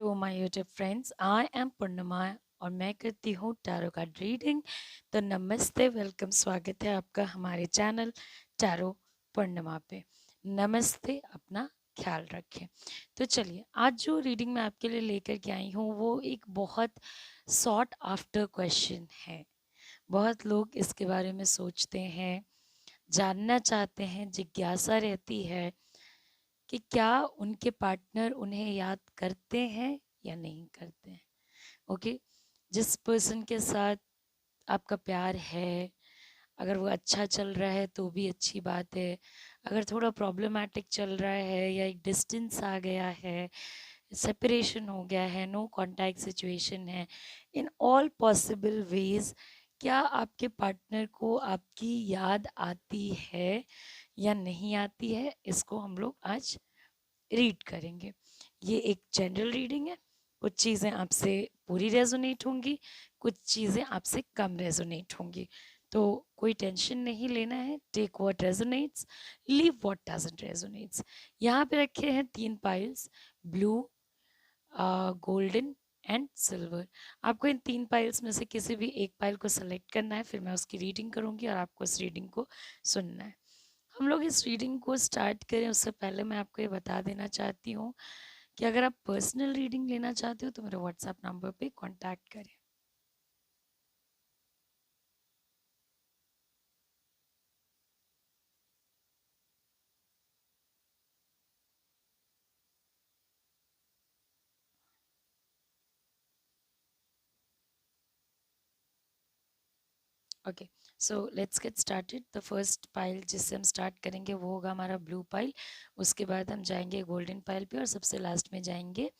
तो my YouTube friends, I am Purnima और मैं करती हूँ टैरो कार्ड रीडिंग। तो नमस्ते, वेलकम, स्वागत है आपका हमारे चैनल टैरो पूर्णिमा पे। नमस्ते, अपना ख्याल रखें। तो चलिए, आज जो रीडिंग मैं आपके लिए लेकर के आई हूँ वो एक बहुत सॉट आफ्टर क्वेश्चन है। बहुत लोग इसके बारे में सोचते हैं, जानना चाहते हैं, जिज्ञासा रहती है कि क्या उनके पार्टनर उन्हें याद करते हैं या नहीं करते हैं। ओके, जिस पर्सन के साथ आपका प्यार है, अगर वो अच्छा चल रहा है तो भी अच्छी बात है। अगर थोड़ा प्रॉब्लमैटिक चल रहा है या एक डिस्टेंस आ गया है, सेपरेशन हो गया है, नो कांटेक्ट सिचुएशन है, इन ऑल पॉसिबल वेज क्या आपके पार्टनर को आपकी याद आती है या नहीं आती है, इसको हम लोग आज रीड करेंगे। ये एक जनरल रीडिंग है। कुछ चीज़ें आपसे पूरी रेजोनेट होंगी, कुछ चीज़ें आपसे कम रेजोनेट होंगी। तो कोई टेंशन नहीं लेना है। Take what resonates, leave what doesn't resonates. यहाँ पे रखे हैं 3 piles, blue, golden and silver. आपको इन 3 पाइल्स में से किसी भी एक पाइल को सेलेक्ट करना है, फिर मैं उसकी रीडिंग करूँगी और आपको इस रीडिंग को सुनना है। हम लोग इस रीडिंग को स्टार्ट करें उससे पहले मैं आपको ये बता देना चाहती हूँ कि अगर आप पर्सनल रीडिंग लेना चाहते हो तो मेरे व्हाट्सएप नंबर पे कांटेक्ट करें। Okay, so let's get started. The first pile जिससे हम स्टार्ट करेंगे वो होगा हमारा ब्लू पाइल। उसके बाद हम जाएंगे गोल्डन पाइल पे और सबसे लास्ट में जाएंगे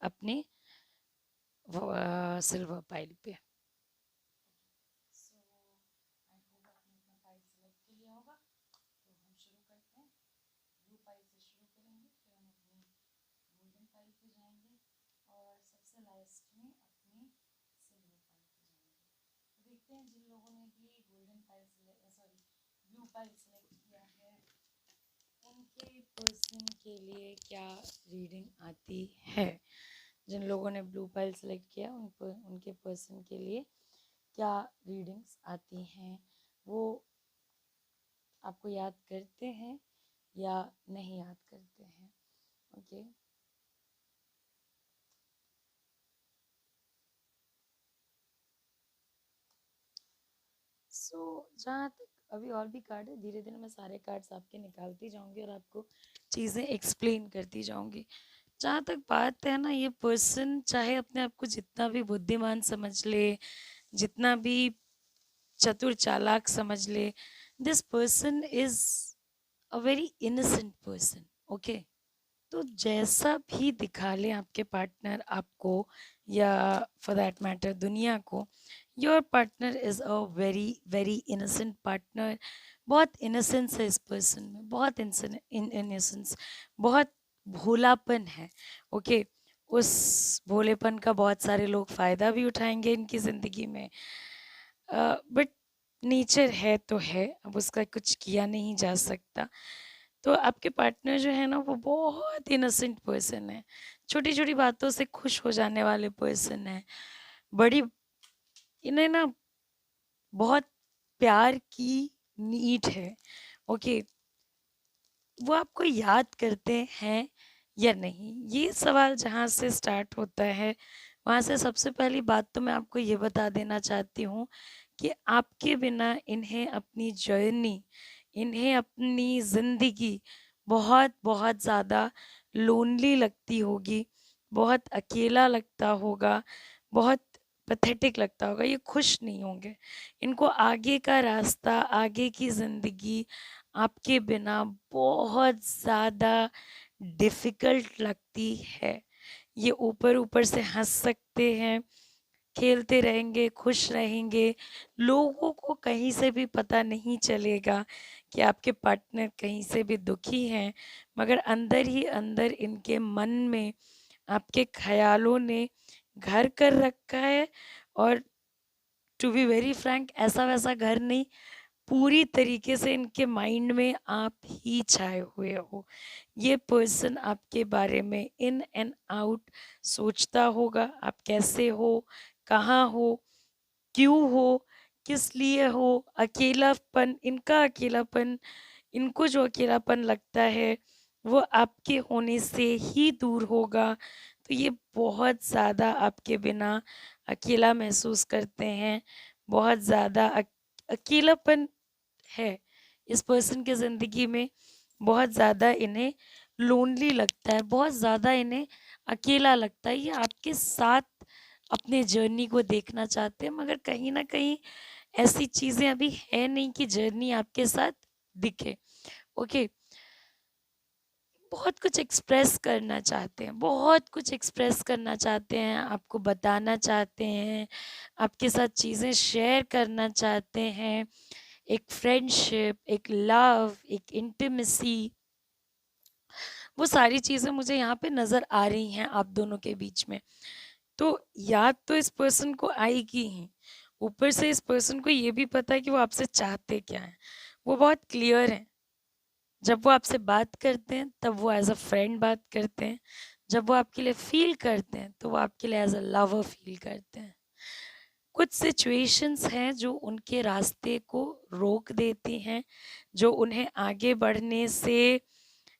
अपने सिल्वर पाइल पे। So, I hope आपने अपना पाइल सेलेक्ट कर लिया होगा। तो हम शुरू करते हैं। ब्लू पाइल से शुरू करेंगे, फिर हम अपनी गोल्डन पाइल पे जाएंगे और सबसे लास्ट में अपने सिल्वर पाइल पे जाएंगे। तो देखते हैं जिन लोगों ने भी golden pile sorry blue pile select किया है उनके पर्सन के लिए क्या रीडिंग आती है। जिन लोगों ने ब्लू पाइल सेलेक्ट किया उन पर उनके पर्सन के लिए क्या रीडिंग्स आती हैं, वो आपको याद करते हैं या नहीं याद करते हैं। ओके, सो जहाँ तक अभी और भी कार्ड है, धीरे धीरे मैं सारे कार्ड्स आपके निकालती जाऊंगी और आपको चीज़ें एक्सप्लेन करती जाऊंगी। जहाँ तक बात है ना, ये पर्सन चाहे अपने आप को जितना भी बुद्धिमान समझ ले, जितना भी चतुर चालाक समझ ले, this person is a very innocent person. Okay, तो जैसा भी दिखा ले आपके पार्टनर आपको या फॉर दैट मैटर दुनिया को, your partner is a very very innocent partner. बहुत इनोसेंस है इस पर्सन में, बहुत इनोसेंस, बहुत भोलापन है। ओके, उस भोलेपन का बहुत सारे लोग फ़ायदा भी उठाएंगे इनकी ज़िंदगी में, बट नेचर है तो है, अब उसका कुछ किया नहीं जा सकता। तो आपके पार्टनर जो है ना वो बहुत इनोसेंट पर्सन है, छोटी छोटी बातों से खुश हो जाने वाले पर्सन है। बड़ी इन्हें ना बहुत प्यार की नीड है। ओके, वो आपको याद करते हैं या नहीं, ये सवाल जहाँ से स्टार्ट होता है वहाँ से सबसे पहली बात तो मैं आपको ये बता देना चाहती हूँ कि आपके बिना इन्हें अपनी जर्नी, इन्हें अपनी ज़िंदगी बहुत बहुत ज़्यादा लोनली लगती होगी, बहुत अकेला लगता होगा, बहुत पैथेटिक लगता होगा, ये खुश नहीं होंगे। इनको आगे का रास्ता, आगे की ज़िंदगी आपके बिना बहुत ज़्यादा डिफ़िकल्ट लगती है। ये ऊपर ऊपर से हंस सकते हैं, खेलते रहेंगे, खुश रहेंगे, लोगों को कहीं से भी पता नहीं चलेगा कि आपके पार्टनर कहीं से भी दुखी हैं, मगर अंदर ही अंदर इनके मन में आपके ख्यालों ने घर कर रखा है। और टू बी वेरी फ्रैंक, ऐसा वैसा घर नहीं, पूरी तरीके से इनके माइंड में आप ही छाए हुए हो। ये पर्सन आपके बारे में इन एंड आउट सोचता होगा, आप कैसे हो, कहाँ हो, क्यों हो, किस लिए हो, अकेलापन, इनका अकेलापन, इनको जो अकेलापन लगता है वो आपके होने से ही दूर होगा। तो ये बहुत ज़्यादा आपके बिना अकेला महसूस करते हैं, बहुत ज़्यादा अकेलापन है इस पर्सन की ज़िंदगी में, बहुत ज़्यादा इन्हें लोनली लगता है, बहुत ज़्यादा इन्हें अकेला लगता है। ये आपके साथ अपने जर्नी को देखना चाहते हैं, मगर कहीं न कहीं ऐसी चीज़ें अभी है नहीं कि जर्नी आपके साथ दिखे। ओके, बहुत कुछ एक्सप्रेस करना चाहते हैं, बहुत कुछ एक्सप्रेस करना चाहते हैं, आपको बताना चाहते हैं, आपके साथ चीज़ें शेयर करना चाहते हैं। एक फ्रेंडशिप, एक लव, एक इंटिमेसी, वो सारी चीज़ें मुझे यहाँ पे नज़र आ रही हैं आप दोनों के बीच में। तो याद तो इस पर्सन को आएगी ही, ऊपर से इस पर्सन को ये भी पता है कि वो आपसे चाहते क्या हैं। वो बहुत क्लियर हैं। जब वो आपसे बात करते हैं तब वो एज़ अ फ्रेंड बात करते हैं। जब वो आपके लिए फ़ील करते हैं तो वो आपके लिए एज़ अ लवर फ़ील करते हैं। कुछ सिचुएशंस हैं जो उनके रास्ते को रोक देती हैं, जो उन्हें आगे बढ़ने से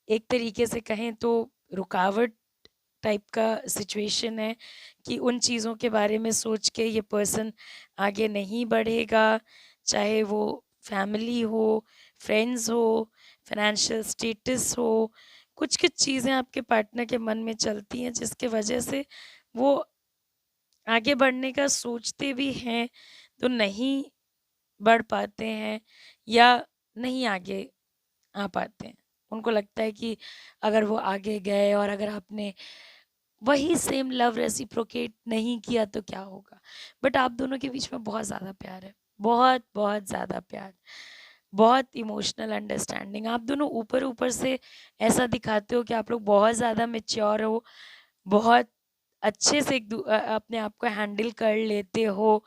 एक तरीके से कहें तो रुकावट टाइप का सिचुएशन है कि उन चीज़ों के बारे में सोच के ये पर्सन आगे नहीं बढ़ेगा, चाहे वो फैमिली हो, फ्रेंड्स हो, फाइनेंशियल स्टेटस हो, कुछ-कुछ चीज़ें आपके पार्टनर के मन में चलती हैं जिसकी वजह से वो आगे बढ़ने का सोचते भी हैं, तो नहीं बढ़ पाते हैं या नहीं आगे आ पाते हैं। उनको लगता है कि अगर वो आगे गए और अगर आपने वही सेम लव रेसिप्रोकेट नहीं किया तो क्या होगा? बट आप दोनों के बीच में बहुत ज़्यादा प्यार है, बहुत-बहुत ज़्यादा प्यार, बहुत इमोशनल अंडरस्टैंडिंग। आप दोनों ऊपर-ऊपर से ऐसा दिखाते हो कि आप लोग बहुत ज़्यादा मैच्योर हो, बहुत अच्छे से अपने आप को हैंडल कर लेते हो,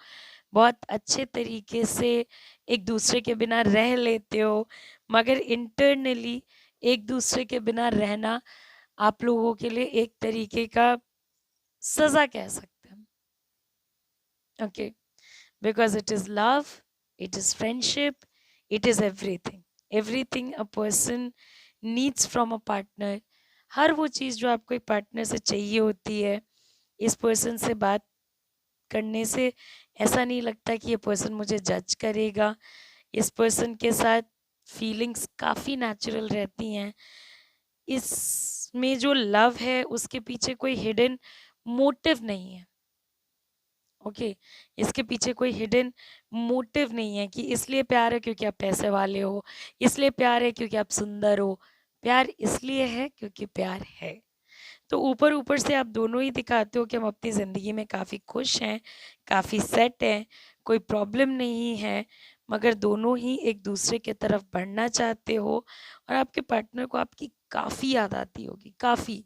बहुत अच्छे तरीके से एक दूसरे के बिना रह लेते हो, मगर इंटरनली एक दूसरे के बिना रहना आप लोगों के लिए एक तरीके का सज़ा कह सकते हैं। Okay, because it is love, it is friendship, it is everything. Everything a person needs from a partner. हर वो चीज़ जो आपको एक पार्टनर से चाहिए होती है, इस पर्सन से बात करने से ऐसा नहीं लगता कि ये पर्सन मुझे जज करेगा। इस पर्सन के साथ फीलिंग्स काफ़ी नेचुरल रहती हैं। इसमें जो लव है उसके पीछे कोई हिडन मोटिव नहीं है। ओके, इसके पीछे कोई हिडन मोटिव नहीं है कि इसलिए प्यार है क्योंकि आप पैसे वाले हो, इसलिए प्यार है क्योंकि आप सुंदर हो। प्यार इसलिए है क्योंकि प्यार है। तो ऊपर-ऊपर से आप दोनों ही दिखाते हो कि हम अपनी ज़िंदगी में काफ़ी खुश हैं, काफ़ी सेट हैं, कोई प्रॉब्लम नहीं है, मगर दोनों ही एक-दूसरे की तरफ बढ़ना चाहते हो और आपके पार्टनर को आपकी काफ़ी याद आती होगी, काफ़ी।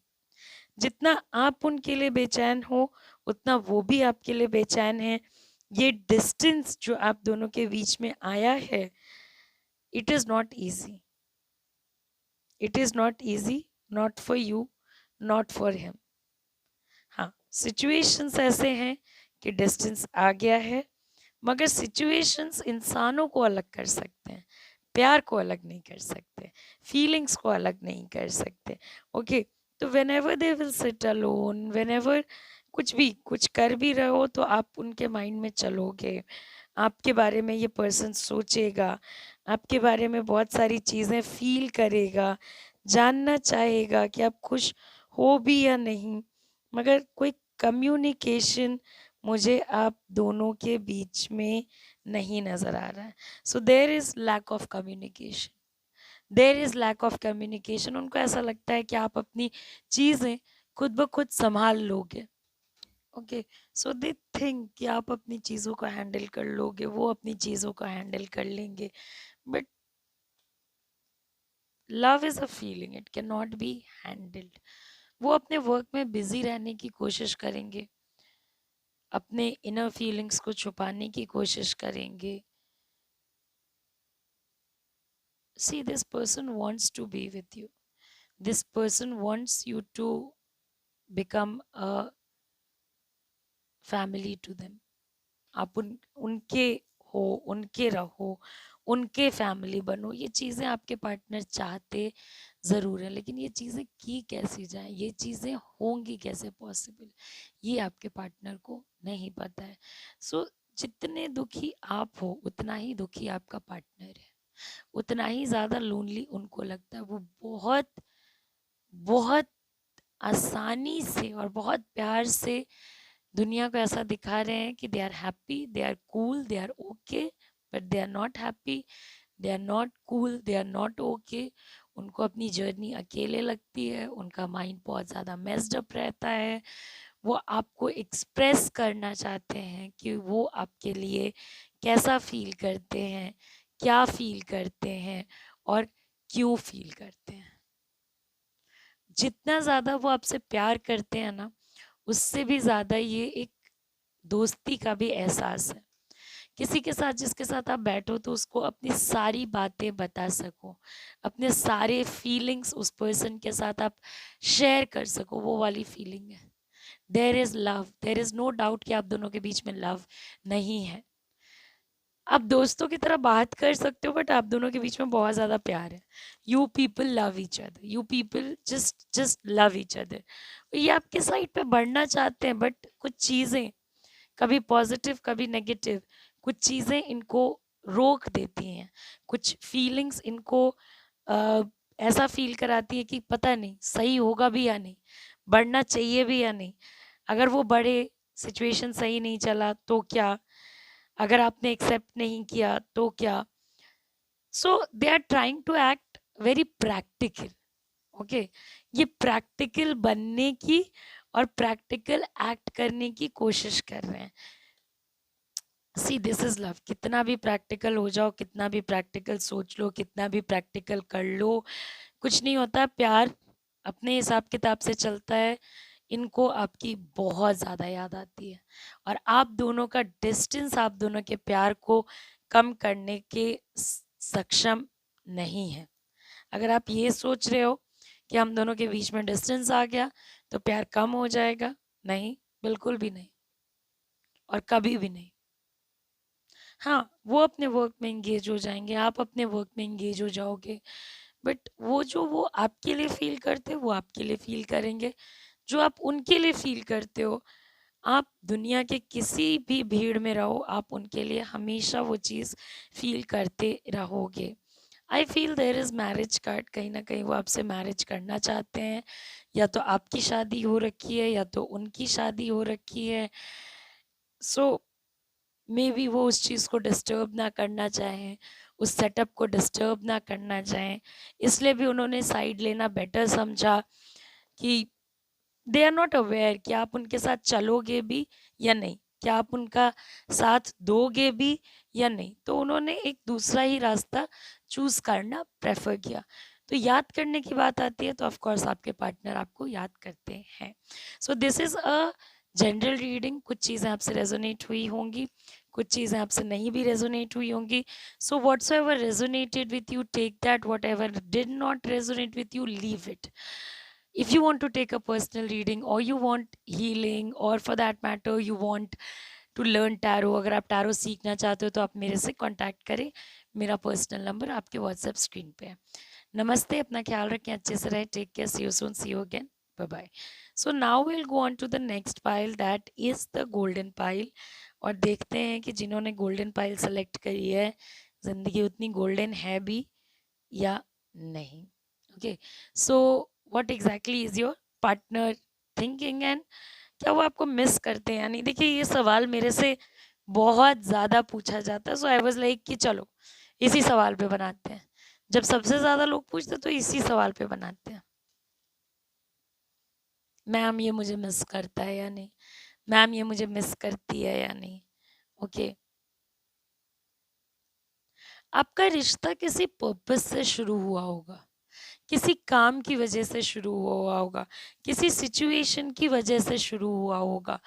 जितना आप उनके लिए बेचैन हो, उतना वो भी आपके लिए बेचैन हैं। ये डिस्टेंस जो आप दोनों के बीच में आया है, it is not easy. It is not easy, not for you, not for him. हाँ, सिचुएशंस ऐसे हैं कि डिस्टेंस आ गया है, मगर सिचुएशंस इंसानों को अलग कर सकते हैं, प्यार को अलग नहीं कर सकते, फीलिंग्स को अलग नहीं कर सकते। ओके, तो whenever they will sit alone, whenever कुछ भी कुछ कर भी रहे हो तो आप उनके माइंड में चलोगे, आपके बारे में ये पर्सन सोचेगा, आपके बारे में बहुत सारी चीज़ें फ़ील करेगा, जानना चाहेगा कि आप खुश हो भी या नहीं, मगर कोई कम्युनिकेशन मुझे आप दोनों के बीच में नहीं नज़र आ रहा है। So there is lack of communication, there is lack of communication. उनको ऐसा लगता है कि आप अपनी चीज़ें खुद ब खुद सँभाल लोगे। ओके, सो दे थिंक कि आप अपनी चीज़ों को हैंडल कर लोगे, वो अपनी चीज़ों को हैंडल कर लेंगे। But love is a feeling, it can not be handled. वो अपने वर्क में बिज़ी रहने की कोशिश करेंगे, अपने इनर फीलिंग्स को छुपाने की कोशिश करेंगे। see, this person wants to be with you. This person wants you to become a family to them. आप उनके हो, उनके रहो, उनके फैमिली बनो। ये चीज़ें आपके पार्टनर चाहते ज़रूर हैं, लेकिन ये चीज़ें की कैसी जाएँ, ये चीज़ें होंगी कैसे पॉसिबल, ये आपके पार्टनर को नहीं पता है। सो जितने दुखी आप हो, उतना ही दुखी आपका पार्टनर है, उतना ही ज़्यादा लोनली उनको लगता है। वो बहुत बहुत आसानी से और बहुत प्यार से दुनिया को ऐसा दिखा रहे हैं कि they are happy, they are cool, they are okay, but they are not happy, they are not cool, they are not okay. उनको अपनी जर्नी अकेले लगती है, उनका माइंड बहुत ज़्यादा मेस्ड अप रहता है। वो आपको एक्सप्रेस करना चाहते हैं कि वो आपके लिए कैसा फील करते हैं, क्या फील करते हैं और क्यों फील करते हैं। जितना ज़्यादा वो आपसे प्यार करते हैं ना, उससे भी ज़्यादा ये एक दोस्ती का भी एहसास है। किसी के साथ जिसके साथ आप बैठो तो उसको अपनी सारी बातें बता सको, अपने सारे फीलिंग्स उस पर्सन के साथ आप शेयर कर सको, वो वाली फीलिंग है। There is love, there is no doubt कि आप दोनों के बीच में लव नहीं है। आप दोस्तों की तरह बात कर सकते हो, बट आप दोनों के बीच में बहुत ज़्यादा प्यार है। You people love each other, you people just love each other. ये आपके साइड पे बढ़ना चाहते हैं, बट कुछ चीज़ें कभी पॉजिटिव कभी नेगेटिव, कुछ चीज़ें इनको रोक देती हैं, कुछ फीलिंग्स इनको ऐसा फील कराती है कि पता नहीं सही होगा भी या नहीं, बढ़ना चाहिए भी या नहीं। अगर वो बढ़े, सिचुएशन सही नहीं चला तो क्या, अगर आपने एक्सेप्ट नहीं किया तो क्या। So they are trying to act very practical. Okay, ये प्रैक्टिकल बनने की और प्रैक्टिकल एक्ट करने की कोशिश कर रहे हैं। See this is love. कितना भी प्रैक्टिकल हो जाओ, कितना भी प्रैक्टिकल सोच लो, कितना भी प्रैक्टिकल कर लो, कुछ नहीं होता। प्यार अपने हिसाब किताब से चलता है। इनको आपकी बहुत ज़्यादा याद आती है और आप दोनों का डिस्टेंस आप दोनों के प्यार को कम करने के सक्षम नहीं है। अगर आप ये सोच रहे हो कि हम दोनों के बीच में डिस्टेंस आ गया तो प्यार कम हो जाएगा, नहीं, बिल्कुल भी नहीं और कभी भी नहीं। हाँ, वो अपने वर्क में एंगेज हो जाएंगे, आप अपने वर्क में एंगेज हो जाओगे, बट वो जो वो आपके लिए फील करते हैं वो आपके लिए फील करेंगे। जो आप उनके लिए फील करते हो, आप दुनिया के किसी भी भीड़ में रहो, आप उनके लिए हमेशा वो चीज़ फील करते रहोगे। I feel there is marriage card, कहीं ना कहीं वो आपसे मैरिज करना चाहते हैं। या तो आपकी शादी हो रखी है या तो उनकी शादी हो रखी है। सो मे बी वो उस चीज़ को डिस्टर्ब ना करना चाहें, उस सेटअप को डिस्टर्ब ना करना चाहें, इसलिए भी उन्होंने साइड लेना बेटर समझा कि दे आर नॉट अवेयर कि आप उनके साथ चलोगे भी या नहीं, क्या आप उनका साथ दोगे भी या नहीं। तो उन्होंने एक दूसरा ही रास्ता चूज करना प्रेफर किया। तो याद करने की बात आती है तो ऑफ कोर्स आपके पार्टनर आपको याद करते हैं। So this is a general reading. कुछ चीज़ें आपसे रेजोनेट हुई होंगी, कुछ चीज़ें आपसे नहीं भी रेजोनेट हुई होंगी। So what's ever resonated with you take that, whatever did not resonate with you leave it. if you want to take a personal reading or you want healing or for that matter you want to learn tarot, अगर आप tarot सीखना चाहते हो तो आप मेरे से contact करें। मेरा पर्सनल नंबर आपके व्हाट्सएप स्क्रीन पे है। नमस्ते, अपना ख्याल रखें, अच्छे से रहें, take care, see you soon, see you again, bye bye. So now will go on to the next pile, that is the golden pile. और देखते हैं कि जिन्होंने गोल्डन पाइल सेलेक्ट करी है जिंदगी उतनी गोल्डन है भी या नहीं। Okay, so what exactly is your partner thinking and क्या वो आपको मिस करते हैं या नहीं। देखिए, ये सवाल मेरे से बहुत ज़्यादा पूछा जाता है। सो आई वाज लाइक कि चलो इसी सवाल पे बनाते हैं। जब सबसे ज़्यादा लोग पूछते तो इसी सवाल पे बनाते हैं। मैम ये मुझे मिस करता है या नहीं, मैम ये मुझे मिस करती है या नहीं। ओके, आपका रिश्ता किसी पर्पस से शुरू हुआ होगा, किसी काम की वजह से शुरू हुआ होगा, किसी सिचुएशन की वजह से शुरू हुआ होगा।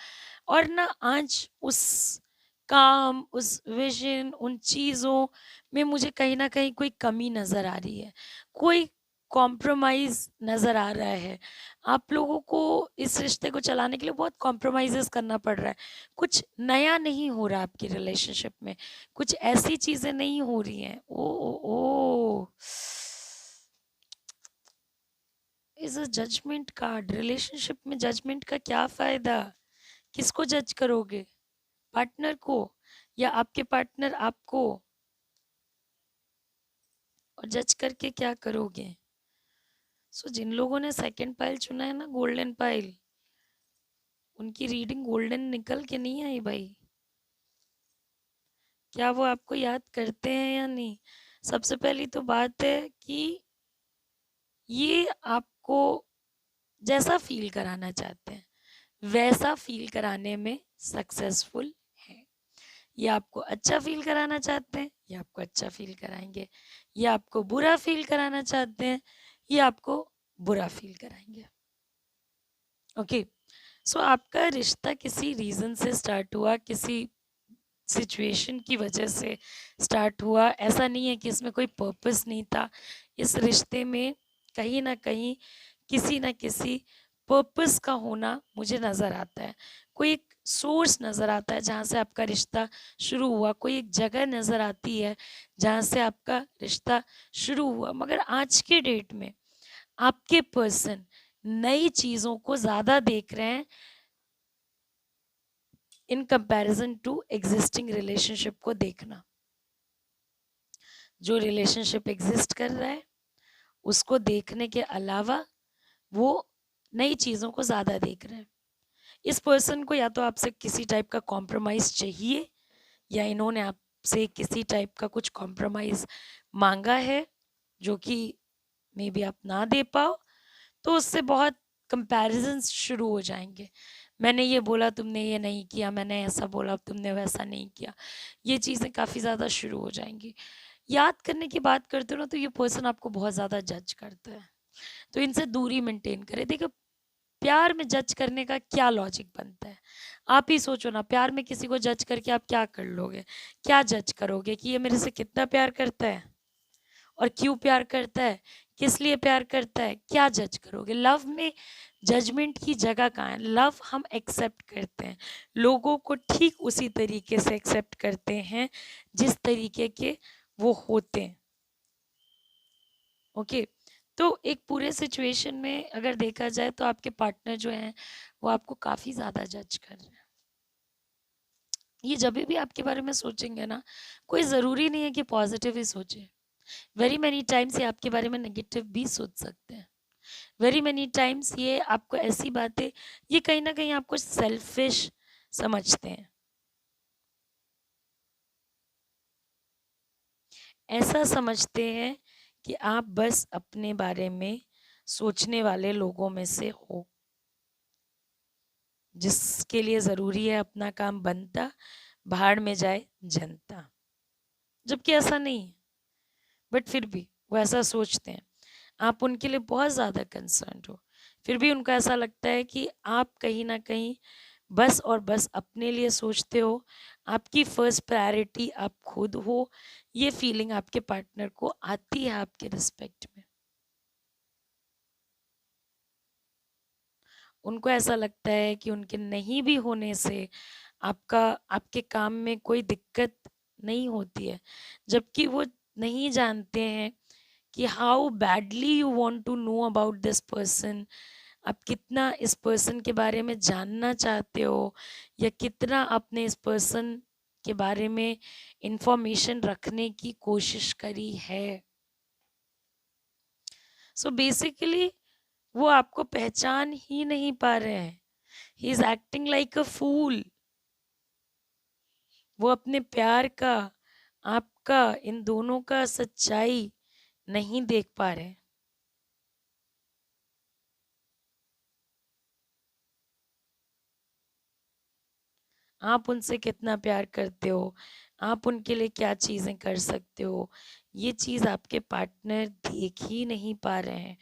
और ना आज उस काम, उस विज़न, उन चीज़ों में मुझे कहीं न कहीं कोई कमी नज़र आ रही है। कोई कॉम्प्रोमाइज़ नज़र आ रहा है। आप लोगों को इस रिश्ते को चलाने के लिए बहुत कॉम्प्रोमाइज़ेज़ करना पड़ रहा है। कुछ नया नहीं हो रहा आपकी रिलेशनशिप में। कुछ ऐसी चीज़ें नहीं हो रही हैं। Oh! Oh! Is a judgement card. Relationship में जजमेंट का क्या फ़ायदा? किसको जज करोगे? पार्टनर को या आपके पार्टनर आपको? और जज करके क्या करोगे? सो जिन लोगों ने सेकंड पाइल चुना है ना, गोल्डन पाइल, उनकी रीडिंग गोल्डन निकल के नहीं आई भाई। क्या वो आपको याद करते हैं या नहीं? सबसे पहली तो बात है कि ये आपको जैसा फील कराना चाहते हैं वैसा फील कराने में सक्सेसफुल है। ये आपको अच्छा फील कराना चाहते हैं, ये आपको अच्छा फील कराएंगे। ये आपको बुरा फील कराना चाहते हैं, ये आपको बुरा फील कराएंगे। ओके, सो आपका रिश्ता किसी रीज़न से स्टार्ट हुआ, किसी सिचुएशन की वजह से स्टार्ट हुआ। ऐसा नहीं है कि इसमें कोई पर्पस नहीं था। इस रिश्ते में कहीं न कहीं किसी न किसी पर्पस का होना मुझे नज़र आता है। कोई एक सोर्स नज़र आता है जहाँ से आपका रिश्ता शुरू हुआ, कोई एक जगह नज़र आती है जहाँ से आपका रिश्ता शुरू हुआ। मगर आज के डेट में आपके पर्सन नई चीज़ों को ज़्यादा देख रहे हैं in comparison to existing relationship को देखना। जो रिलेशनशिप एग्जिस्ट कर रहा है उसको देखने के अलावा वो नई चीज़ों को ज़्यादा देख रहे हैं। इस पर्सन को या तो आपसे किसी टाइप का कॉम्प्रोमाइज़ चाहिए या इन्होंने आपसे किसी टाइप का कुछ कॉम्प्रोमाइज़ मांगा है जो कि मे बी आप ना दे पाओ, तो उससे बहुत कंपैरिजंस शुरू हो जाएंगे। मैंने ये बोला तुमने ये नहीं किया, मैंने ऐसा बोला तुमने वैसा नहीं किया। ये चीज़ें काफ़ी ज़्यादा शुरू हो जाएंगी। याद करने की बात करते हो ना, तो ये पर्सन आपको बहुत ज़्यादा जज करता है, तो इनसे दूरी मेंटेन करें। देखो, प्यार में जज करने का क्या लॉजिक बनता है? आप ही सोचो ना, प्यार में किसी को जज करके आप क्या कर लोगे? क्या जज करोगे कि ये मेरे से कितना प्यार करता है और क्यों प्यार करता है, किस लिए प्यार करता है, क्या जज करोगे? लव में जजमेंट की जगह कहाँ है? लव हम एक्सेप्ट करते हैं, लोगों को ठीक उसी तरीके से एक्सेप्ट करते हैं जिस तरीके के वो होते हैं। ओके, तो एक पूरे सिचुएशन में अगर देखा जाए तो आपके पार्टनर जो हैं वो आपको काफ़ी ज़्यादा जज कर रहे हैं। ये जब भी आपके बारे में सोचेंगे ना, कोई ज़रूरी नहीं है कि पॉजिटिव ही सोचे। वेरी मेनी टाइम्स ये आपके बारे में नेगेटिव भी सोच सकते हैं। वेरी मेनी टाइम्स ये आपको ऐसी बातें, ये कहीं ना कहीं आपको सेल्फिश समझते हैं। ऐसा समझते हैं कि आप बस अपने बारे में सोचने वाले लोगों में से हो, जिसके लिए ज़रूरी है अपना काम बनता, भाड़ में जाए जनता। जबकि ऐसा नहीं है, बट फिर भी वो ऐसा सोचते हैं। आप उनके लिए बहुत ज़्यादा कंसर्न हो, फिर भी उनको ऐसा लगता है कि आप कहीं ना कहीं बस और बस अपने लिए सोचते हो, आपकी फर्स्ट प्रायोरिटी आप खुद हो। ये फीलिंग आपके पार्टनर को आती है आपके रिस्पेक्ट में। उनको ऐसा लगता है कि उनके नहीं भी होने से आपका आपके काम में कोई दिक्कत नहीं होती है, जबकि वो नहीं जानते हैं कि how badly you want to know about this person. आप कितना इस पर्सन के बारे में जानना चाहते हो या कितना आपने इस पर्सन के बारे में इंफॉर्मेशन रखने की कोशिश करी है। सो बेसिकली वो आपको पहचान ही नहीं पा रहे हैं। He is acting like a fool. वो अपने प्यार का, आपका, इन दोनों का सच्चाई नहीं देख पा रहे। आप उनसे कितना प्यार करते हो, आप उनके लिए क्या चीज़ें कर सकते हो, ये चीज़ आपके पार्टनर देख ही नहीं पा रहे हैं।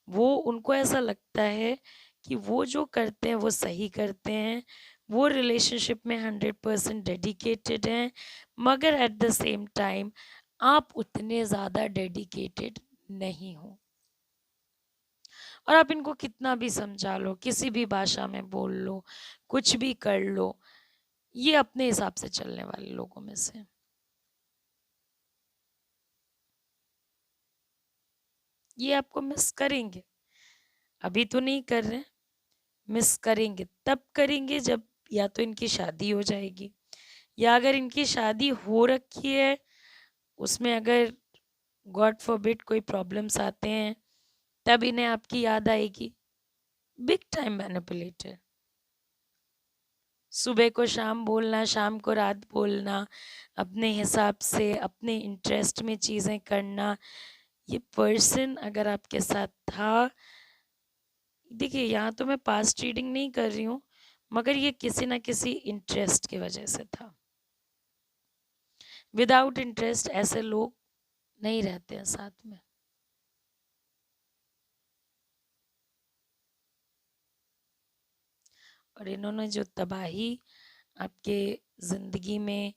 वो, उनको ऐसा लगता है कि वो जो करते हैं वो सही करते हैं, वो रिलेशनशिप में 100% डेडिकेटेड हैं, मगर एट द सेम टाइम आप उतने ज़्यादा डेडिकेटेड नहीं हो। और आप इनको कितना भी समझा लो, किसी भी भाषा में बोल लो, कुछ भी कर लो, ये अपने हिसाब से चलने वाले लोगों में से हैं। ये आपको मिस करेंगे, अभी तो नहीं कर रहे, मिस करेंगे तब करेंगे जब या तो इनकी शादी हो जाएगी, या अगर इनकी शादी हो रखी है, उसमें अगर गॉड फॉरबिड कोई प्रॉब्लम्स आते हैं, तब इन्हें आपकी याद आएगी। बिग टाइम मैनिपुलेटर, सुबह को शाम बोलना, शाम को रात बोलना, अपने हिसाब से अपने इंटरेस्ट में चीज़ें करना। ये पर्सन अगर आपके साथ था, देखिए यहाँ तो मैं पास्ट रीडिंग नहीं कर रही हूँ, मगर ये किसी ना किसी इंटरेस्ट की वजह से था। विदाउट इंटरेस्ट ऐसे लोग नहीं रहते हैं साथ में। और इन्होंने जो तबाही आपके ज़िंदगी में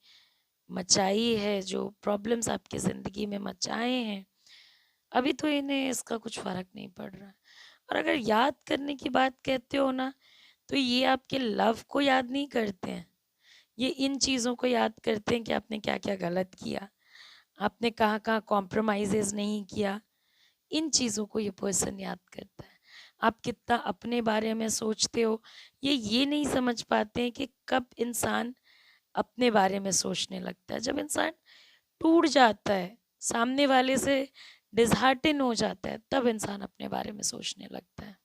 मचाई है, जो प्रॉब्लम्स आपकी ज़िंदगी में मचाए हैं, अभी तो इन्हें इसका कुछ फ़र्क नहीं पड़ रहा है। और अगर याद करने की बात कहते हो ना, तो ये आपके लव को याद नहीं करते हैं, ये इन चीज़ों को याद करते हैं कि आपने क्या क्या गलत किया, आपने कहाँ कहाँ कॉम्प्रोमाइज़ेज़ नहीं किया। इन चीज़ों को ये पर्सन याद करता है। आप कितना अपने बारे में सोचते हो, ये नहीं समझ पाते हैं कि कब इंसान अपने बारे में सोचने लगता है। जब इंसान टूट जाता है, सामने वाले से डिसहार्टन हो जाता है, तब इंसान अपने बारे में सोचने लगता है।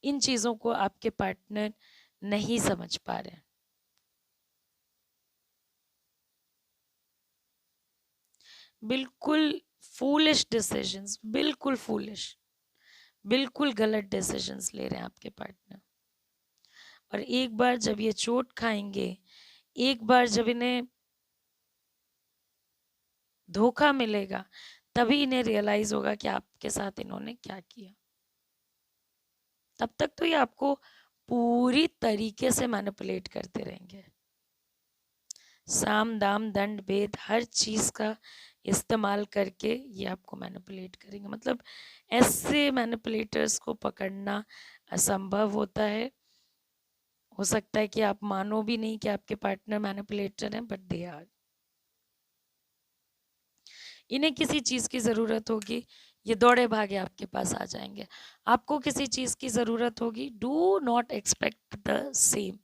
इन चीज़ों को आपके पार्टनर नहीं समझ पा रहे हैं। बिल्कुल फूलिश डिसीजंस, बिल्कुल फूलिश, बिल्कुल गलत डिसीजंस ले रहे हैं आपके पार्टनर। और एक बार जब ये चोट खाएंगे, एक बार जब इन्हें धोखा मिलेगा, तभी इन्हें रियलाइज होगा कि आपके साथ इन्होंने क्या किया। तब तक तो ये आपको पूरी तरीके से मैनिपुलेट करते रहेंगे। साम दाम दंड भेद हर चीज़ का इस्तेमाल करके ये आपको मैनिपुलेट करेंगे। मतलब ऐसे मैनिपुलेटर्स को पकड़ना असंभव होता है। हो सकता है कि आप मानो भी नहीं कि आपके पार्टनर मैनिपुलेटर हैं, बट दे आर। इन्हें किसी चीज़ की ज़रूरत होगी, ये दौड़े भागे आपके पास आ जाएंगे। आपको किसी चीज़ की ज़रूरत होगी, do not expect the same.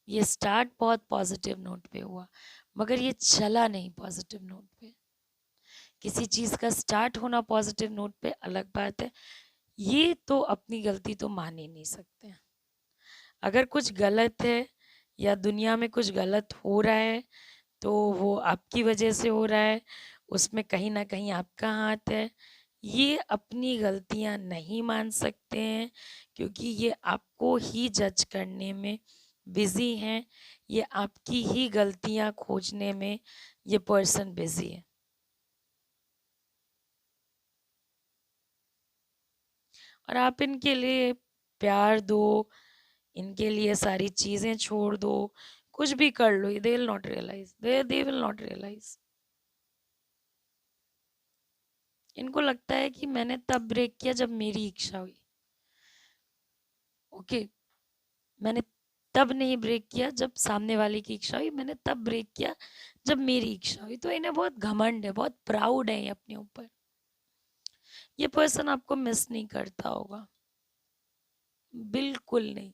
ये स्टार्ट बहुत पॉजिटिव नोट पे हुआ, मगर ये चला नहीं पॉजिटिव नोट पे। किसी चीज़ का स्टार्ट होना पॉजिटिव नोट पे अलग बात है, ये तो अपनी गलती तो मान ही नहीं सकते। अगर कुछ गलत है या दुनिया में कुछ गलत हो रहा है, तो वो आपकी वजह से हो रहा है, उसमें कहीं ना कहीं आपका हाथ है। ये अपनी गलतियां नहीं मान सकते हैं, क्योंकि ये आपको ही जज करने में बिजी हैं, ये आपकी ही गलतियां खोजने में ये पर्सन बिजी है। और आप इनके लिए प्यार दो, इनके लिए सारी चीज़ें छोड़ दो, कुछ भी कर लो, they will not realise, they will not realise. इनको लगता है कि मैंने तब ब्रेक किया जब मेरी इच्छा हुई। ओके, मैंने तब नहीं ब्रेक किया जब सामने वाले की इच्छा हुई, मैंने तब ब्रेक किया जब मेरी इच्छा हुई। तो इन्हें बहुत घमंड है, बहुत प्राउड है ये अपने ऊपर। ये पर्सन आपको मिस नहीं करता होगा, बिल्कुल नहीं,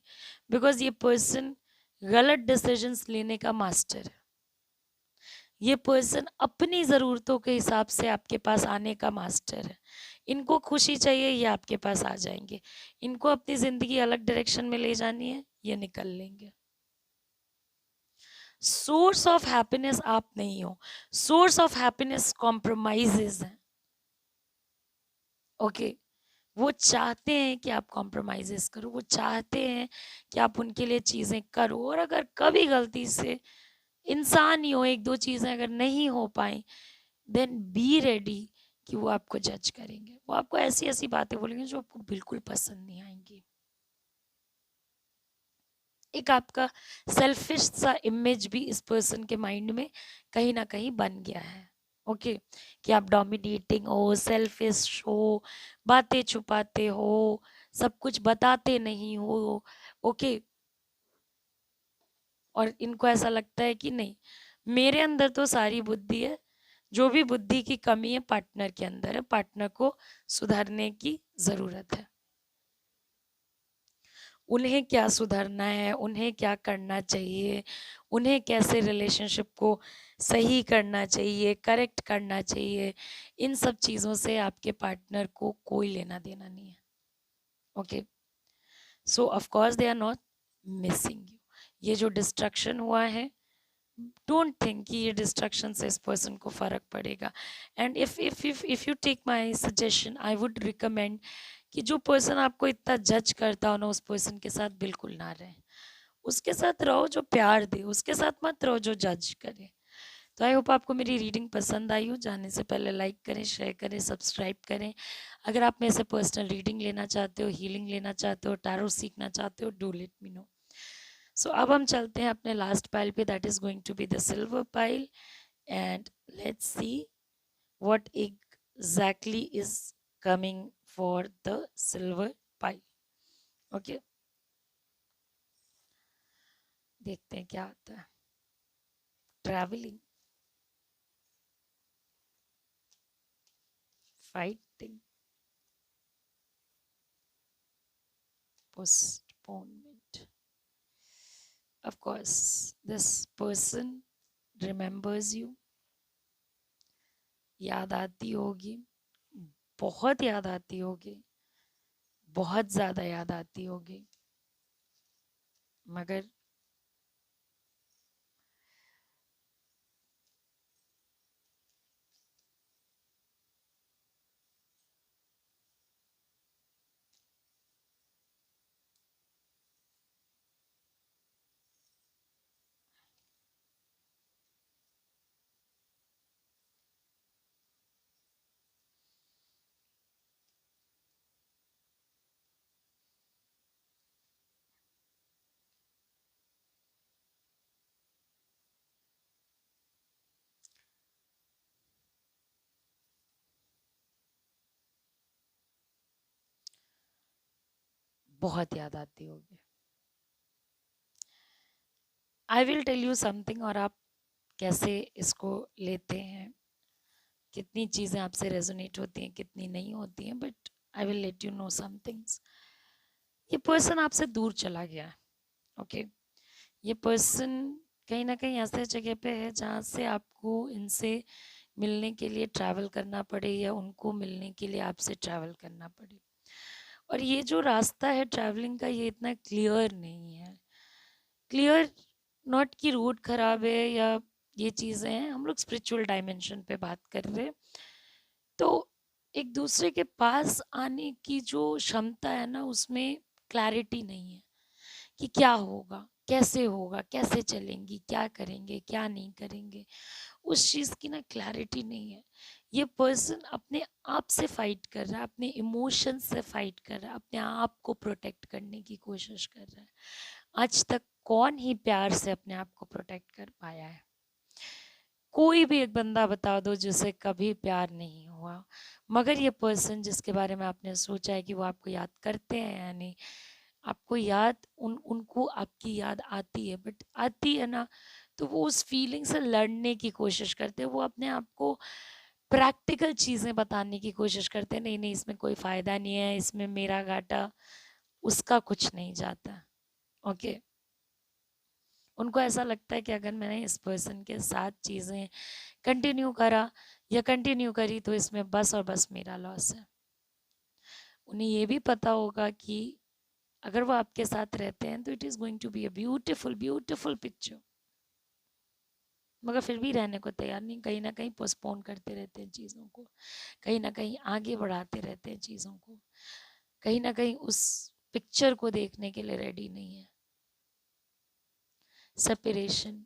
बिकॉज ये पर्सन गलत डिसीजंस लेने का मास्टर है। ये पर्सन अपनी ज़रूरतों के हिसाब से आपके पास आने का मास्टर है। इनको खुशी चाहिए, ये आपके पास आ जाएंगे। इनको अपनी ज़िंदगी अलग डायरेक्शन में ले जानी है, ये निकल लेंगे। सोर्स ऑफ हैप्पीनेस आप नहीं हो, सोर्स ऑफ हैप्पीनेस कॉम्प्रोमाइजेज है। ओके, वो चाहते हैं कि आप कॉम्प्रोमाइजेस करो, वो चाहते हैं कि आप उनके लिए चीज़ें करो। और अगर कभी गलती से, इंसान ही हो, एक दो चीज़ें अगर नहीं हो पाई, देन बी रेडी कि वो आपको जज करेंगे, वो आपको ऐसी ऐसी बातें बोलेंगे जो आपको बिल्कुल पसंद नहीं आएंगी। एक आपका सेल्फिश सा इमेज भी इस पर्सन के माइंड में कहीं ना कहीं बन गया है। ओके, कि आप डोमिनेटिंग हो, सेल्फिश हो, बातें छुपाते हो, सब कुछ बताते नहीं हो। ओके, और इनको ऐसा लगता है कि नहीं, मेरे अंदर तो सारी बुद्धि है, जो भी बुद्धि की कमी है पार्टनर के अंदर है, पार्टनर को सुधारने की जरूरत है। उन्हें क्या सुधारना है, उन्हें क्या करना चाहिए, उन्हें कैसे रिलेशनशिप को सही करना चाहिए, करेक्ट करना चाहिए, इन सब चीज़ों से आपके पार्टनर को कोई लेना देना नहीं है। Okay, so of course they are not missing you. ये जो डिस्ट्रक्शन हुआ है, डोंट थिंक कि ये डिस्ट्रक्शन से इस पर्सन को फर्क पड़ेगा। And if you take my suggestion, I would recommend कि जो पर्सन आपको इतना जज करता हो ना, उस पर्सन के साथ बिल्कुल ना रहे। उसके साथ रहो जो प्यार दे, उसके साथ मत रहो जो जज करे। तो आई होप आपको मेरी रीडिंग पसंद आई हो। जाने से पहले लाइक करें, शेयर करें, सब्सक्राइब करें। अगर आप मेरे से पर्सनल रीडिंग लेना चाहते हो, हीलिंग लेना चाहते हो, टैरो सीखना चाहते हो, do let me know. So अब हम चलते हैं अपने लास्ट पाइल पे, that is going to be the silver pile, and let's see what exactly is coming for the silver pile. Okay, देखते हैं क्या आता है। Travelling, fighting, postponement. Of course, this person remembers you. याद आती होगी, बहुत याद आती होगी, बहुत ज़्यादा याद आती होगी, मगर बहुत याद आती होगी। I will tell you something, और आप कैसे इसको लेते हैं, कितनी चीज़ें आपसे रेजोनेट होती हैं, कितनी नहीं होती हैं, but I will let you know some things. ये पर्सन आपसे दूर चला गया है। ओके, ये पर्सन कहीं ना कहीं ऐसे जगह पे है जहाँ से आपको इनसे मिलने के लिए ट्रैवल करना पड़े, या उनको मिलने के लिए आपसे ट्रैवल करना पड़े। और ये जो रास्ता है ट्रैवलिंग का, ये इतना क्लियर नहीं है। क्लियर नॉट कि रोड खराब है या ये चीज़ें हैं, हम लोग स्पिरिचुअल डायमेंशन पे बात कर रहे हैं। तो एक दूसरे के पास आने की जो क्षमता है ना, उसमें क्लैरिटी नहीं है कि क्या होगा, कैसे होगा, कैसे चलेंगी, क्या करेंगे, क्या नहीं करेंगे, उस चीज़ की ना क्लैरिटी नहीं है। ये पर्सन अपने आप से फाइट कर रहा है, अपने इमोशन से फाइट कर रहा है, अपने आप को प्रोटेक्ट करने की कोशिश कर रहा है। आज तक कौन ही प्यार से अपने आप को प्रोटेक्ट कर पाया है? कोई भी एक बंदा बता दो जिसे कभी प्यार नहीं हुआ। मगर ये पर्सन जिसके बारे में आपने सोचा है कि वो आपको याद करते हैं या नहीं, आपको याद उनको आपकी याद आती है, बट आती है ना, तो वो उस फीलिंग से लड़ने की कोशिश करते हैं। वो अपने आप को प्रैक्टिकल चीज़ें बताने की कोशिश करते हैं, नहीं नहीं इसमें कोई फ़ायदा नहीं है, इसमें मेरा घाटा, उसका कुछ नहीं जाता। ओके, उनको ऐसा लगता है कि अगर मैंने इस पर्सन के साथ चीज़ें कंटिन्यू करा या कंटिन्यू करी तो इसमें बस और बस मेरा लॉस है। उन्हें ये भी पता होगा कि अगर वो आपके साथ रहते हैं तो it is going to be a beautiful beautiful picture, मगर फिर भी रहने को तैयार नहीं, कहीं ना कहीं पोस्टपोन करते रहते हैं चीज़ों को, कहीं ना कहीं आगे बढ़ाते रहते हैं चीज़ों को, कहीं ना कहीं उस पिक्चर को देखने के लिए रेडी नहीं है। सेपरेशन,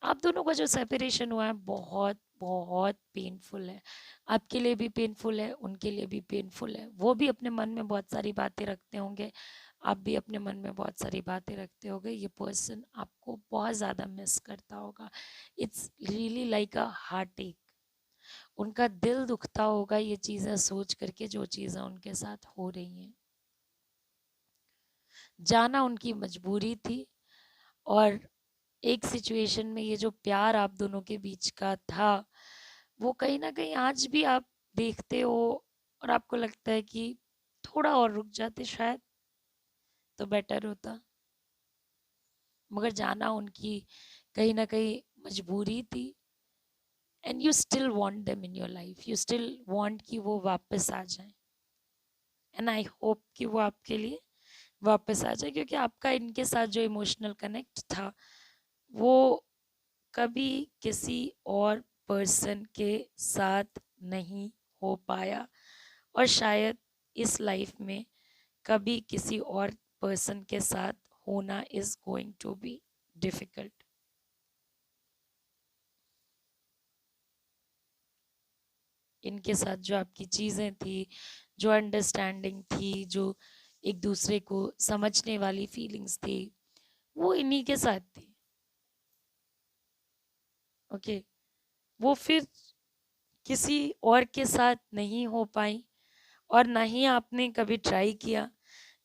आप दोनों का जो सेपरेशन हुआ है बहुत बहुत पेनफुल है। आपके लिए भी पेनफुल है, उनके लिए भी पेनफुल है। वो भी अपने मन में बहुत सारी बातें रखते होंगे, आप भी अपने मन में बहुत सारी बातें रखते होंगे। ये पर्सन आपको बहुत ज़्यादा मिस करता होगा। It's really like a heart एक। उनका दिल दुखता होगा ये चीज़ें सोच करके, जो चीज़ें उनके साथ हो रही हैं। जाना उनकी मजबूरी थी, और एक सिचुएशन में ये जो प्यार आप दोनों के बीच का था, वो कहीं ना कहीं आज भी आप देखते हो, और आपको लगता है कि थोड़ा और रुक जाते शायद तो बेटर होता। मगर जाना उनकी कहीं ना कहीं मजबूरी थी। And you still want them in your life, you still want कि वो वापस आ जाए। एंड आई होप कि वो आपके लिए वापस आ जाए, क्योंकि आपका इनके साथ जो इमोशनल कनेक्ट था वो कभी किसी और पर्सन के साथ नहीं हो पाया, और शायद इस लाइफ में कभी किसी और पर्सन के साथ होना is going to be difficult. इनके साथ जो आपकी चीज़ें थी, जो अंडरस्टैंडिंग थी, जो एक दूसरे को समझने वाली फीलिंग्स थी, वो इन्हीं के साथ थी। ओके, वो फिर किसी और के साथ नहीं हो पाई, और ना ही आपने कभी ट्राई किया।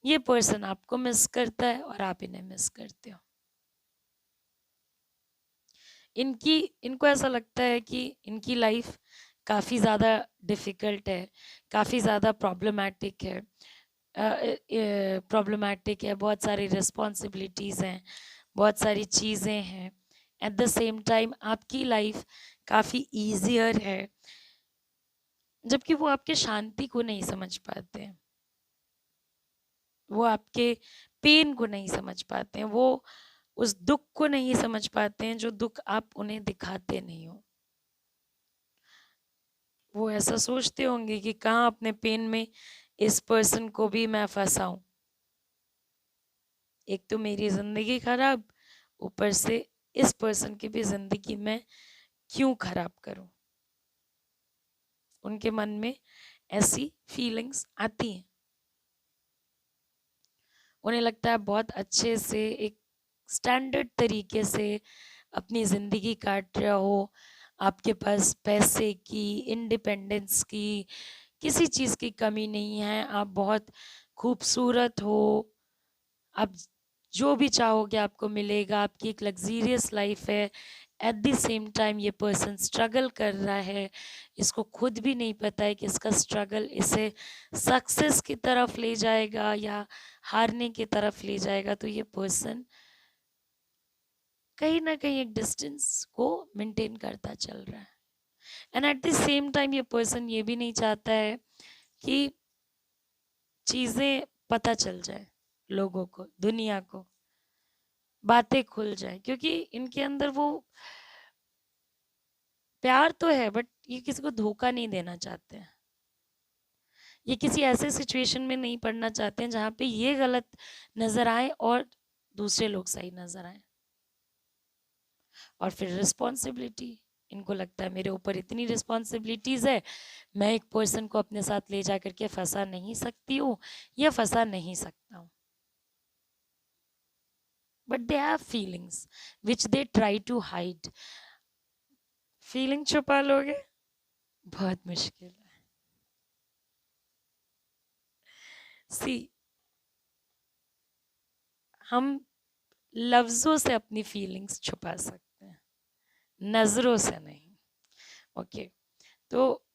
ये पर्सन आपको मिस करता है और आप इन्हें मिस करते हो। इनकी इनको ऐसा लगता है कि इनकी लाइफ काफ़ी ज़्यादा डिफ़िकल्ट है, काफ़ी ज़्यादा प्रॉब्लमैटिक है, बहुत सारी रिस्पॉन्सिबिलिटीज़ हैं, बहुत सारी चीज़ें हैं। एट द सेम टाइम आपकी लाइफ काफ़ी ईजियर है, जबकि वो आपके शांति को नहीं समझ पाते हैं, वो आपके पेन को नहीं समझ पाते हैं, वो उस दुख को नहीं समझ पाते हैं जो दुख आप उन्हें दिखाते नहीं हो। वो ऐसा सोचते होंगे कि कहाँ अपने पेन में इस पर्सन को भी मैं फंसाऊं। एक तो मेरी जिंदगी खराब, ऊपर से इस पर्सन की भी जिंदगी में क्यों खराब करूं। उनके मन में ऐसी फीलिंग्स आती हैं। उन्हें लगता है बहुत अच्छे से एक स्टैंडर्ड तरीके से अपनी ज़िंदगी काट रहे हो, आपके पास पैसे की, इंडिपेंडेंस की, किसी चीज़ की कमी नहीं है, आप बहुत खूबसूरत हो, आप जो भी चाहोगे आपको मिलेगा, आपकी एक लग्जीरियस लाइफ है। एट द सेम टाइम ये पर्सन स्ट्रगल कर रहा है, इसको खुद भी नहीं पता है कि इसका स्ट्रगल इसे सक्सेस की तरफ ले जाएगा या हारने की तरफ ले जाएगा। तो ये पर्सन कहीं ना कहीं एक डिस्टेंस को मेंटेन करता चल रहा है। And at the same time ये पर्सन ये भी नहीं चाहता है कि चीज़ें पता चल जाए, लोगों को, दुनिया को बातें खुल जाए, क्योंकि इनके अंदर वो प्यार तो है, बट ये किसी को धोखा नहीं देना चाहते हैं। ये किसी ऐसे सिचुएशन में नहीं पड़ना चाहते हैं जहाँ पे ये गलत नजर आए और दूसरे लोग सही नजर आए। और फिर रिस्पॉन्सिबिलिटी, इनको लगता है मेरे ऊपर इतनी रिस्पॉन्सिबिलिटीज है, मैं एक पर्सन को अपने साथ ले जा करके फंसा नहीं सकती हूँ या फंसा नहीं सकता हूँ। But they have feelings which they try to hide. Feeling छुपा लोगे, बहुत मुश्किल है। सी, हम लफ्जों से अपनी फीलिंग्स छुपा सकते हैं, नजरों से नहीं। ओके, तो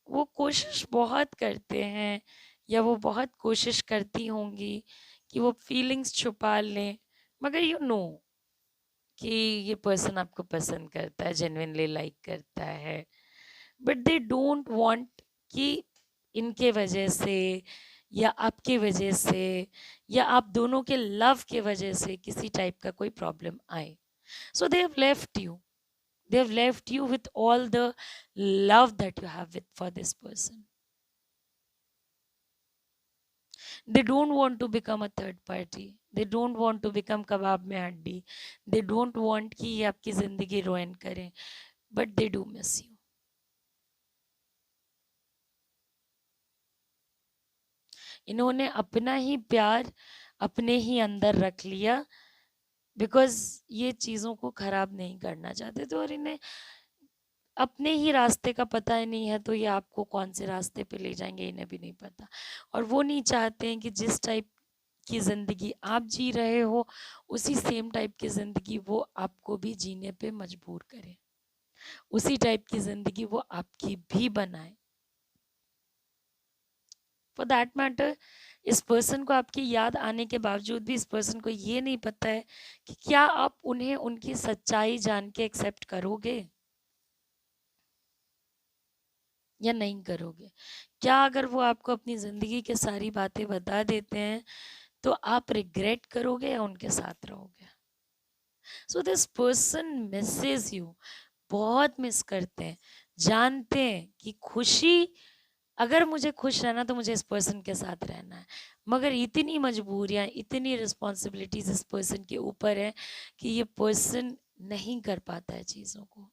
वो कोशिश बहुत करते हैं, या वो बहुत कोशिश करती होंगी कि वो फीलिंग्स छुपा लें, मगर यू नो कि ये पर्सन आपको पसंद करता है, जेन्युइनली लाइक करता है, बट दे डोंट वांट कि इनके वजह से या आपके वजह से या आप दोनों के लव के वजह से किसी टाइप का कोई प्रॉब्लम आए। So they have left you, they have left you with all the love that you have with for this person. They don't want to become a third party. They don't want to become कबाब में हड्डी. They don't want कि ये आपकी ज़िंदगी ruin करें. But they do miss you. इन्होंने अपना ही प्यार अपने ही अंदर रख लिया बिकॉज ये चीज़ों को ख़राब नहीं करना चाहते थे, और इन्हें अपने ही रास्ते का पता ही नहीं है, तो ये आपको कौन से रास्ते पे ले जाएंगे इन्हें भी नहीं पता। और वो नहीं चाहते हैं कि जिस टाइप की ज़िंदगी आप जी रहे हो उसी सेम टाइप की ज़िंदगी वो आपको भी जीने पे मजबूर करें, उसी टाइप की ज़िंदगी वो आपकी भी बनाए। फॉर दैट मैटर इस पर्सन को आपकी याद आने के बावजूद भी इस पर्सन को ये नहीं पता है कि क्या आप उन्हें उनकी सच्चाई जान के एक्सेप्ट करोगे या नहीं करोगे। क्या अगर वो आपको अपनी ज़िंदगी के सारी बातें बता देते हैं तो आप रिग्रेट करोगे या उनके साथ रहोगे। So this person Mrs you, बहुत मिस करते हैं, जानते हैं कि खुशी, अगर मुझे खुश रहना तो मुझे इस पर्सन के साथ रहना है, मगर इतनी मजबूरियाँ, इतनी रिस्पॉन्सिबिलिटीज इस पर्सन के ऊपर है कि ये पर्सन नहीं कर पाता है चीज़ों को।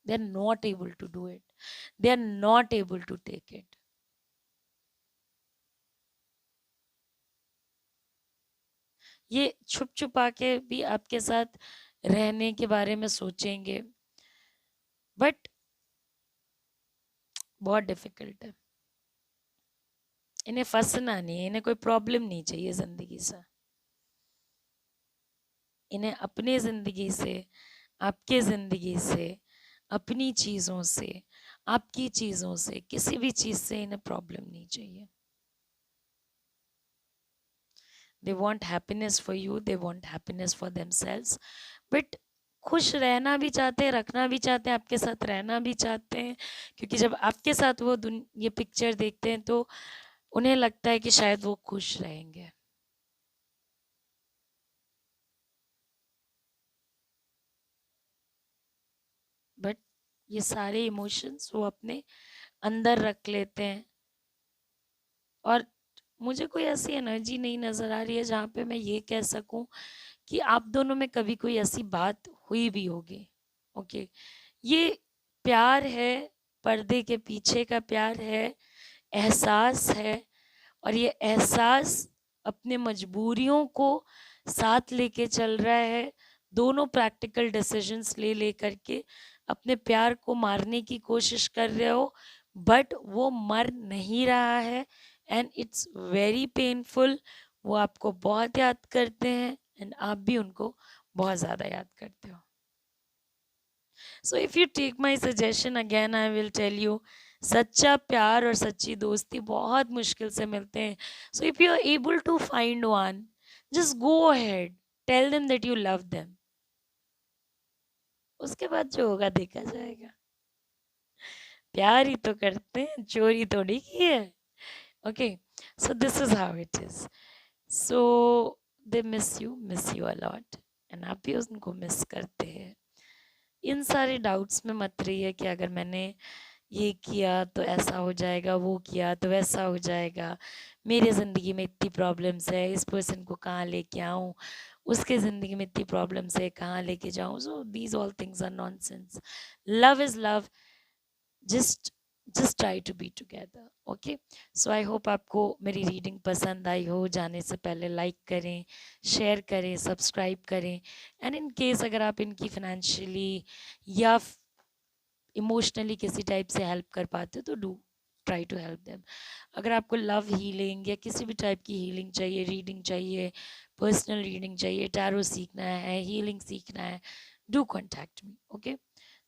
They are not able to do it. They are not able to take it. ये छुप छुपा के भी आपके साथ रहने के बारे में सोचेंगे, बट बहुत डिफिकल्ट है। इन्हें फंसना नहीं है, इन्हें कोई प्रॉब्लम नहीं चाहिए ज़िंदगी से। इन्हें अपनी ज़िंदगी से, आपके ज़िंदगी से, अपनी चीज़ों से, आपकी चीज़ों से, किसी भी चीज़ से इन्हें प्रॉब्लम नहीं चाहिए। They want happiness for you, they want happiness for themselves, but खुश रहना भी चाहते हैं, रखना भी चाहते हैं, आपके साथ रहना भी चाहते हैं, क्योंकि जब आपके साथ वो ये पिक्चर देखते हैं तो उन्हें लगता है कि शायद वो खुश रहेंगे। बट ये सारे इमोशंस वो अपने अंदर रख लेते हैं, और मुझे कोई ऐसी एनर्जी नहीं नज़र आ रही है जहाँ पे मैं ये कह सकूं कि आप दोनों में कभी कोई ऐसी बात हुई भी होगी। ओके, ये प्यार है, पर्दे के पीछे का प्यार है, एहसास है, और ये एहसास अपने मजबूरियों को साथ लेके चल रहा है। दोनों प्रैक्टिकल डिसीजंस ले ले करके अपने प्यार को मारने की कोशिश कर रहे हो, बट वो मर नहीं रहा है, एंड इट्स वेरी पेनफुल। वो आपको बहुत याद करते हैं एंड आप भी उनको बहुत ज़्यादा याद करते हो। So if you take my suggestion again I will tell you, सच्चा प्यार और सच्ची दोस्ती बहुत मुश्किल से मिलते हैं। So if you are able to find one, just go ahead, tell them that you love them. उसके बाद जो होगा देखा जाएगा। प्यार ही तो करते हैं, चोरी थोड़ी की है। Okay, so this is how it is. So they miss you a lot, and आप भी उनको मिस करते हैं। इन सारे डाउट्स में मत रहिए कि अगर मैंने ये किया तो ऐसा हो जाएगा, वो किया तो वैसा हो जाएगा, मेरे ज़िंदगी में इतनी प्रॉब्लम्स है, इस पर्सन को कहाँ लेके आऊँ, उसके ज़िंदगी में इतनी प्रॉब्लम्स है, कहाँ लेके जाऊँ। So these all things are nonsense. Love is love, just just try to be together. Okay, so I hope आपको मेरी रीडिंग पसंद आई हो। जाने से पहले लाइक करें, शेयर करें, सब्सक्राइब करें, एंड इन केस अगर आप इनकी फाइनेंशियली या इमोशनली किसी टाइप से हेल्प कर पाते हो तो do try to help them. अगर आपको लव हीलिंग या किसी भी टाइप की हीलिंग चाहिए, रीडिंग चाहिए, पर्सनल रीडिंग चाहिए, टैरो सीखना है, हीलिंग सीखना है, डू कॉन्टैक्ट मी। ओके,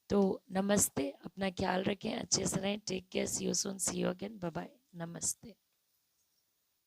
तो नमस्ते, अपना ख्याल रखें, अच्छे से रहें, take care, see you soon, see you again, bye bye, नमस्ते।